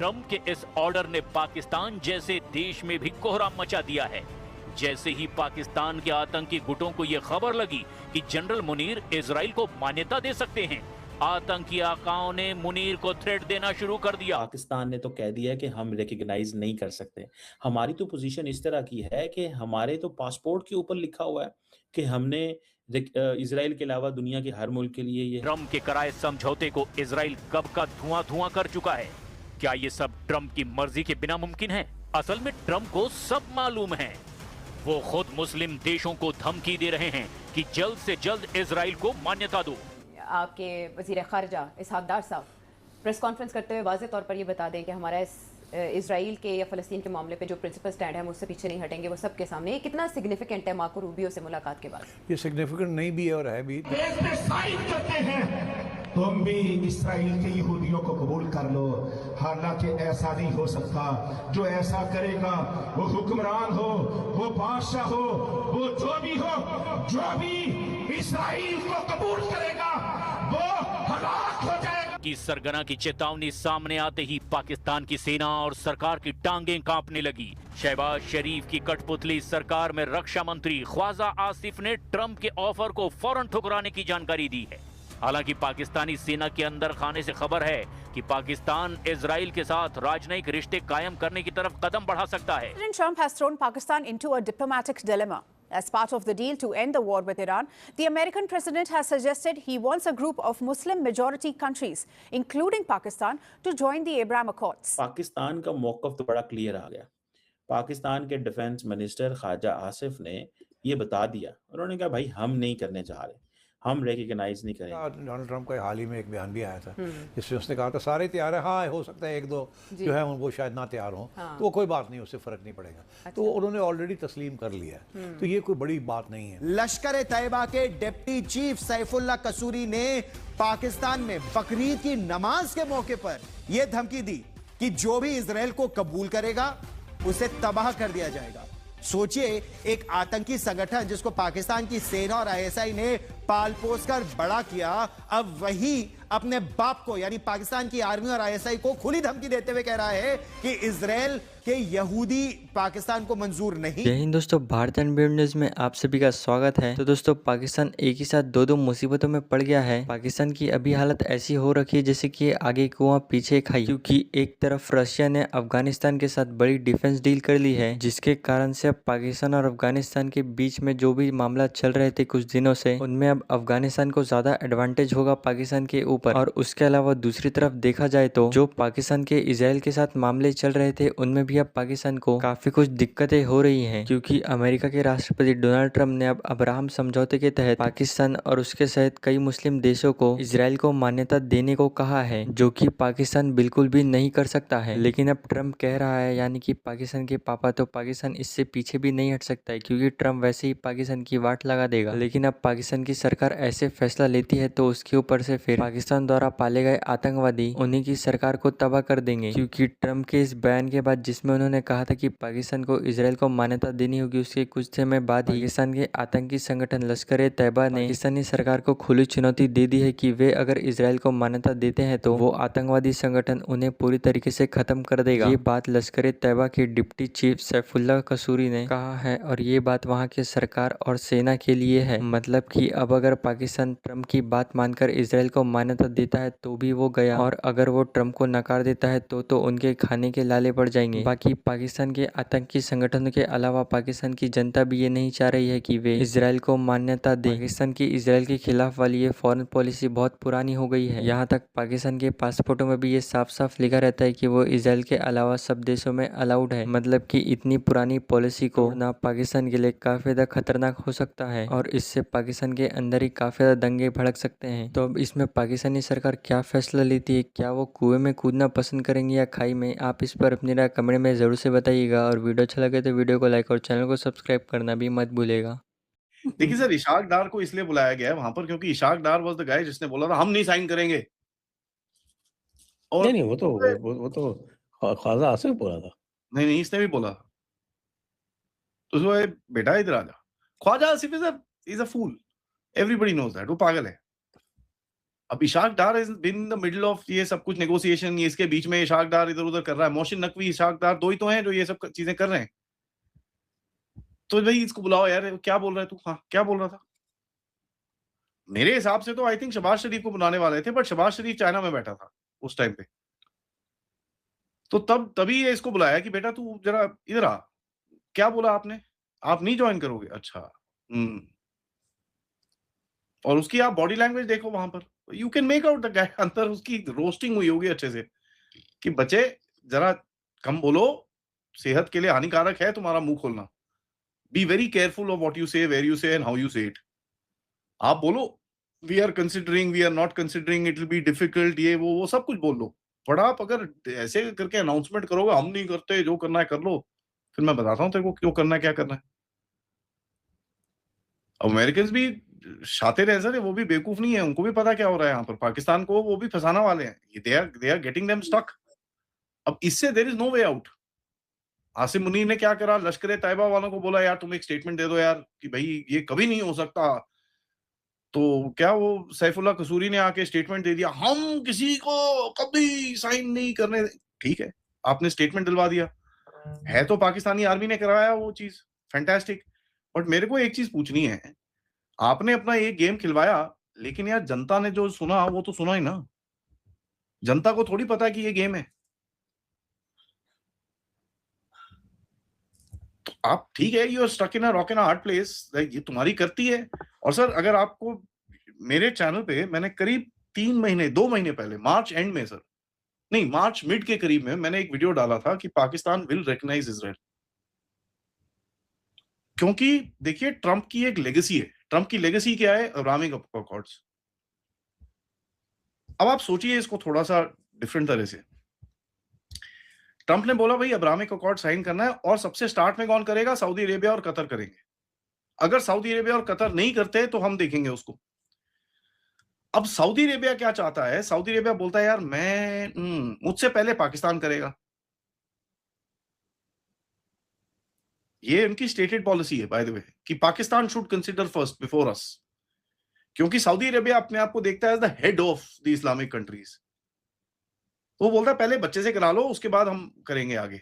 Trump के इस order ने पाकिस्तान जैसे देश में भी कोहराम मचा दिया है। जैसे ही पाकिस्तान के आतंकी गुटों को यह खबर लगी कि जनरल मुनीर इजराइल को मान्यता दे सकते हैं, आतंकी आकाओं ने मुनीर को थ्रेट देना शुरू कर दिया। पाकिस्तान ने तो कह दिया है कि हम रिकॉग्नाइज नहीं कर सकते। हमारी तो पोजीशन इस तरह की है कि हमारे तो पासपोर्ट के ऊपर लिखा हुआ है कि हमने इजराइल के अलावा दुनिया के हर मुल्क के लिए ये ट्रंप के कराए समझौते को इजराइल कब का धुआं धुआं कर चुका है। क्या ये सब ट्रंप की मर्जी के बिना मुमकिन है? असल में ट्रंप को सब मालूम है। वो खुद मुस्लिम देशों को धमकी दे रहे हैं कि जल्द से जल्द इजराइल को मान्यता दो। आपके वज़ीर ख़ारजा इसहाक़ डार साहब प्रेस कॉन्फ्रेंस करते हुए वाज़े तौर पर ये बता दें कि हमारा इसराइल के या फ़लस्तीन के मामले पे जो प्रिंसिपल स्टैंड है हम उससे पीछे नहीं हटेंगे, वो सबके सामने। ये कितना सिग्निफिकेंट है मार्को रूबियो से मुलाकात के बाद? ये सिग्निफिकेंट नहीं भी है और है भी। तुम भी इसराइल के यहूदियों को कबूल कर लो, हालांकि ऐसा नहीं हो सकता। जो ऐसा करेगा वो हुक्मरान हो, वो बादशाह हो, वो जो भी इसराइल को कबूल करेगा वो हलाक हो जाएगा। की सरगना की चेतावनी सामने आते ही पाकिस्तान की सेना और सरकार की टांगें कांपने लगी। शहबाज शरीफ की कठपुतली सरकार में रक्षा मंत्री ख्वाजा आसिफ ने ट्रंप के ऑफर को फौरन ठुकराने की जानकारी दी है। हालांकि पाकिस्तानी सेना के अंदर खाने से खबर है कि पाकिस्तान इजराइल के साथ राजनयिक रिश्ते कायम करने की तरफ कदम बढ़ा सकता है। President Trump has thrown Pakistan into a diplomatic dilemma. As part of the deal to end the war with Iran, the American president has suggested he wants a group of Muslim majority countries, including Pakistan, to join the Abraham Accords. Pakistan का मौक़िफ़ तो बड़ा clear आ गया। पाकिस्तान के defence minister Khwaja Asif ने ये बता दिया। उन्होंने कहा भाई हम नहीं करने जा रहे, हम रिकॉग्नाइज नहीं करेंगे। डोनाल्ड ट्रंप का हाल ही में एक बयान भी आया था जिसमें उसने कहा था सारे तैयार है, हाँ हो सकता है एक दो जो है वो शायद ना तैयार हों, तो वो कोई बात नहीं, उससे फ़र्क नहीं पड़ेगा। तो उन्होंने ऑलरेडी तस्लीम कर लिया है, तो ये कोई बड़ी बात नहीं है। लश्कर तैयबा के डिप्टी चीफ सैफुल्लाह कसूरी ने पाकिस्तान में बकरीद की नमाज के मौके पर यह धमकी दी कि जो भी इजराइल को कबूल करेगा उसे तबाह कर दिया जाएगा। सोचिए, एक आतंकी संगठन जिसको पाकिस्तान की सेना और आईएसआई ने पाल पोस कर बड़ा किया, अब वही अपने बाप को यानी पाकिस्तान की आर्मी और आईएसआई को खुली धमकी देते हुए कह रहा है कि इजराइल के यहूदी पाकिस्तान को मंजूर नहीं। जय हिंद दोस्तों, भारत एंड बीएम न्यूज में आप सभी का स्वागत है। तो दोस्तों, पाकिस्तान एक ही साथ दो मुसीबतों में पड़ गया है। पाकिस्तान की अभी हालत ऐसी हो रखी है जैसे कि आगे कुआं पीछे खाई, क्योंकि एक तरफ रशिया ने अफगानिस्तान के साथ बड़ी डिफेंस डील कर ली है, जिसके कारण से अब पाकिस्तान और अफगानिस्तान के बीच में जो भी मामला चल रहे थे कुछ दिनों से, उनमें अब अफगानिस्तान को ज्यादा एडवांटेज होगा पाकिस्तान के ऊपर। और उसके अलावा दूसरी तरफ देखा जाए तो जो पाकिस्तान के इजराइल के साथ मामले चल रहे थे उनमें भी अब पाकिस्तान को काफी कुछ दिक्कतें हो रही हैं, क्योंकि अमेरिका के राष्ट्रपति डोनाल्ड ट्रंप ने अब अब्राहम समझौते के तहत पाकिस्तान और उसके सहित कई मुस्लिम देशों को इजराइल को मान्यता देने को कहा है, जो कि पाकिस्तान बिल्कुल भी नहीं कर सकता है। लेकिन अब ट्रंप कह रहा है, यानी कि पाकिस्तान के पापा, तो पाकिस्तान इससे पीछे भी नहीं हट सकता है, क्योंकि ट्रंप वैसे ही पाकिस्तान की वाट लगा देगा। लेकिन अब पाकिस्तान की सरकार ऐसे फैसला लेती है तो उसके ऊपर से फिर पाकिस्तान द्वारा पाले गए आतंकवादी उन्हीं की सरकार को तबाह कर देंगे, क्योंकि ट्रंप के इस बयान के बाद जिसमें उन्होंने कहा था कि पाकिस्तान को इजराइल को मान्यता देनी होगी, उसके कुछ समय बाद ही पाकिस्तान के आतंकी संगठन लश्कर तैयबा ने पाकिस्तानी सरकार को खुली चुनौती दे दी है कि वे अगर इजराइल को मान्यता देते हैं तो वो आतंकवादी संगठन उन्हें पूरी तरीके से खत्म कर देगा। ये बात लश्कर तैयबा के डिप्टी चीफ सैफुल्लाह कसूरी ने कहा है, और ये बात वहाँ के सरकार और सेना के लिए है। मतलब कि अब अगर पाकिस्तान ट्रंप की बात मानकर इजराइल को मान्यता देता है तो भी वो गया, और अगर वो ट्रंप को नकार देता है तो उनके खाने के लाले पड़ जाएंगे। बाकी पाकिस्तान के आतंकी संगठनों के अलावा पाकिस्तान की जनता भी ये नहीं चाह रही है कि वे इजराइल को मान्यता दे। पाकिस्तान की इजराइल के खिलाफ वाली ये फॉरेन पॉलिसी बहुत पुरानी हो गई है। यहाँ तक पाकिस्तान के पासपोर्टों में भी ये साफ साफ लिखा रहता है कि वो इजराइल के अलावा सब देशों में अलाउड है। मतलब कि इतनी पुरानी पॉलिसी को ना पाकिस्तान के लिए काफी ज्यादा खतरनाक हो सकता है, और इससे पाकिस्तान के अंदर ही काफी ज्यादा दंगे भड़क सकते हैं। तो अब इसमें पाकिस्तानी सरकार क्या फैसला लेती है, क्या वो कुएं में कूदना पसंद करेंगे या खाई में, आप इस पर अपनी राय कमेंट में जरूर से बताइएगा। और वीडियो अच्छा लगे तो वीडियो को लाइक और चैनल को सब्सक्राइब करना भी मत भूलेगा। देखिए सर, इशाक डार को इसलिए बुलाया गया है वहां पर क्योंकि इशाक डार वाज द गाय जिसने बोला था हम नहीं साइन करेंगे। और नहीं, वो तो ख्वाजा आसिफ बोला था। नहीं, इसने भी बोला। तो उसको बेटा इधर आ जा। Khawaja Asif is a fool. Everybody knows that. वो पागल है। अब Ishaq Dar is been in the middle of ये सब कुछ नेगोशिएशन, ये इसके बीच में इशाक डार इधर उधर कर रहा है, मोहसिन नकवी, इशाक डार, दो ही तो हैं जो ये सब चीजें कर रहे हैं। तो भाई इसको बुलाओ यार, क्या बोल रहा है तू? हाँ, क्या बोल रहा था? मेरे हिसाब से तो आई थिंक शहबाज शरीफ को बुलाने वाले थे, बट शहबाज शरीफ चाइना में बैठा था उस टाइम पे। तो तभी ये इसको बुलाया कि बेटा तू जरा इधर आ। क्या बोला आपने? आप नहीं ज्वाइन करोगे? अच्छा। और उसकी आप बॉडी लैंग्वेज देखो वहां पर, you can make out the guy, अंदर उसकी रोस्टिंग हुई होगी अच्छे से कि बच्चे जरा कम बोलो, सेहत के लिए हानिकारक है तुम्हारा मुंह खोलना। Be very careful of what you say, where you say and how you say it. आप बोलो we are considering, we are not considering, it will be difficult, ये वो सब कुछ बोल लो। पर आप अगर ऐसे करके अनाउंसमेंट करोगे हम नहीं करते, जो करना है कर लो, फिर मैं बताता हूँ तेरे को क्यों करना है, क्या करना है। अमेरिकन भी शातिर है सर, वो भी बेवकूफ नहीं है, उनको भी पता क्या हो रहा है यहाँ पर। पाकिस्तान को वो भी फंसाना वाले हैं, they are getting them stuck. अब इससे there is no way out. Asim Munir ने क्या करा, लश्कर तैयबा वालों को बोला यार तुम एक स्टेटमेंट दे दो यार कि भाई ये कभी नहीं हो सकता। तो क्या वो सैफुल्लाह कसूरी ने आके स्टेटमेंट दे दिया, हम किसी को कभी साइन नहीं करने। ठीक है, आपने स्टेटमेंट दिलवा दिया, है तो पाकिस्तानी आर्मी ने कराया वो चीज, फैंटास्टिक। बट मेरे को एक चीज पूछनी है, आपने अपना एक गेम खिलवाया, लेकिन यार जनता ने जो सुना वो तो सुना ही ना। जनता को थोड़ी पता है कि ये गेम है। तो आप ठीक है, you are stuck in a rock in a hard place, ये तुम्हारी करती है। और सर अगर आपको मेरे चैनल पे मैंने करीब 2 महीने पहले, मार्च एंड में सर, नहीं मार्च मिड के करीब में मैंने एक वीडियो डाला था कि पाकिस्तान विल रिकॉग्नाइज इजराइल। क्योंकि देखिए ट्रंप की एक लेगेसी है। ट्रंप की लेगेसी क्या है? Abrahamic accords. अब आप सोचिए इसको थोड़ा सा डिफरेंट तरह से। ट्रंप ने बोला भाई अब्राहमिक अकॉर्ड साइन करना है, और सबसे स्टार्ट में कौन करेगा? सऊदी अरेबिया और कतर करेंगे। अगर सऊदी अरेबिया और कतर नहीं करते तो हम देखेंगे उसको। अब सऊदी अरेबिया क्या चाहता है? सऊदी अरेबिया बोलता है यार मैं मुझसे पहले पाकिस्तान करेगा। ये उनकी स्टेटेड पॉलिसी है बाय द वे, कि Pakistan should consider first before us. क्योंकि सऊदी अरेबिया अपने आप को देखता है as the head of the Islamic countries. वो बोलता है पहले बच्चे से करा लो, उसके बाद हम करेंगे आगे।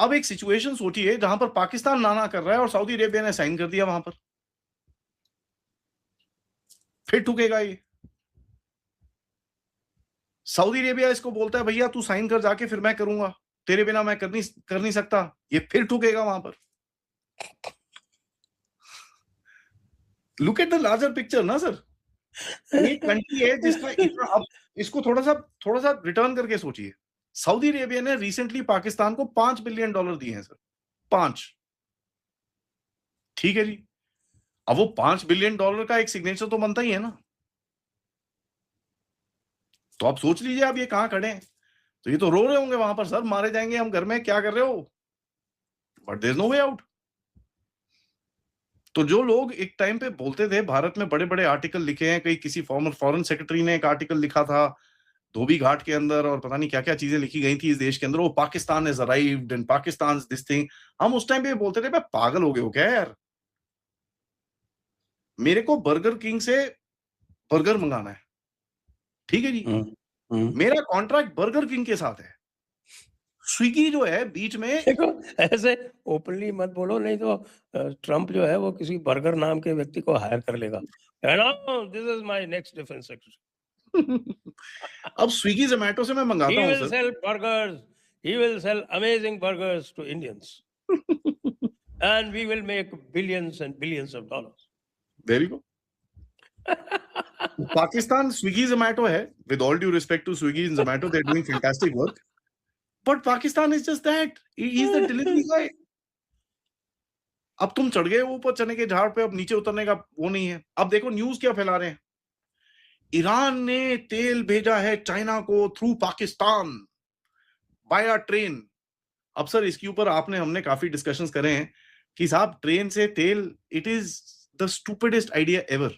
अब एक सिचुएशन सोचिए जहां पर पाकिस्तान नाना कर रहा है और सऊदी अरेबिया ने साइन कर दिया वहां पर, फिर ठुकेगा ये। सऊदी अरेबिया इसको बोलता है भैया तू साइन कर जाके, फिर मैं करूंगा, तेरे बिना मैं कर नहीं सकता, ये फिर ठुकेगा वहां पर। Look at the larger picture ना सर। एक कंट्री है जिसका इतना, अब इसको थोड़ा सा रिटर्न करके सोचिए। सऊदी अरेबिया ने रिसेंटली पाकिस्तान को $5 बिलियन दिए हैं सर, 5। ठीक है जी, अब वो $5 बिलियन का एक सिग्नेचर तो बनता ही है ना। तो आप सोच लीजिए आप ये कहां खड़े हैं, तो ये तो रो रहे होंगे वहां पर, सर मारे जाएंगे हम घर में, क्या कर रहे हो, but there is no way out. तो जो लोग एक टाइम पे बोलते थे, भारत में बड़े बड़े आर्टिकल लिखे हैं, कई किसी फॉरेन सेक्रेटरी ने एक आर्टिकल लिखा था धोबी घाट के अंदर, और पता नहीं क्या क्या चीजें लिखी गई थी इस देश के अंदर, वो Pakistan is arrived and Pakistan this thing. हम उस टाइम पे बोलते थे पागल हो गए हो क्या यार, मेरे को बर्गर किंग से बर्गर मंगाना है, ठीक है जी, मेरा कॉन्ट्रैक्ट बर्गर किंग के साथ है। स्विगी जो है बीच में, देखो ऐसे ओपनली मत बोलो, नहीं तो ट्रंप जो है वो किसी बर्गर नाम के व्यक्ति को हायर कर लेगा। This is my next defence secretary. अब स्विगी जोमेटो से मैं मंगाता हूँ sir, sell burgers, he will sell amazing burgers to Indians and we will make billions and billions of dollars. There you go. Pakistan Swiggy Zomato है, with all due respect to Swiggy and Zomato, they're doing fantastic work, but Pakistan is just that, he is the delivery guy. अब तुम चढ़ गए ऊपर चने के झाड़ पे, अब नीचे उतरने का वो नहीं है। अब देखो न्यूज क्या फैला रहे हैं, ईरान ने तेल भेजा है चाइना को थ्रू पाकिस्तान बाया ट्रेन। अब सर इसके ऊपर हमने काफी डिस्कशंस करे हैं कि साहब ट्रेन से तेल, it is the stupidest idea ever.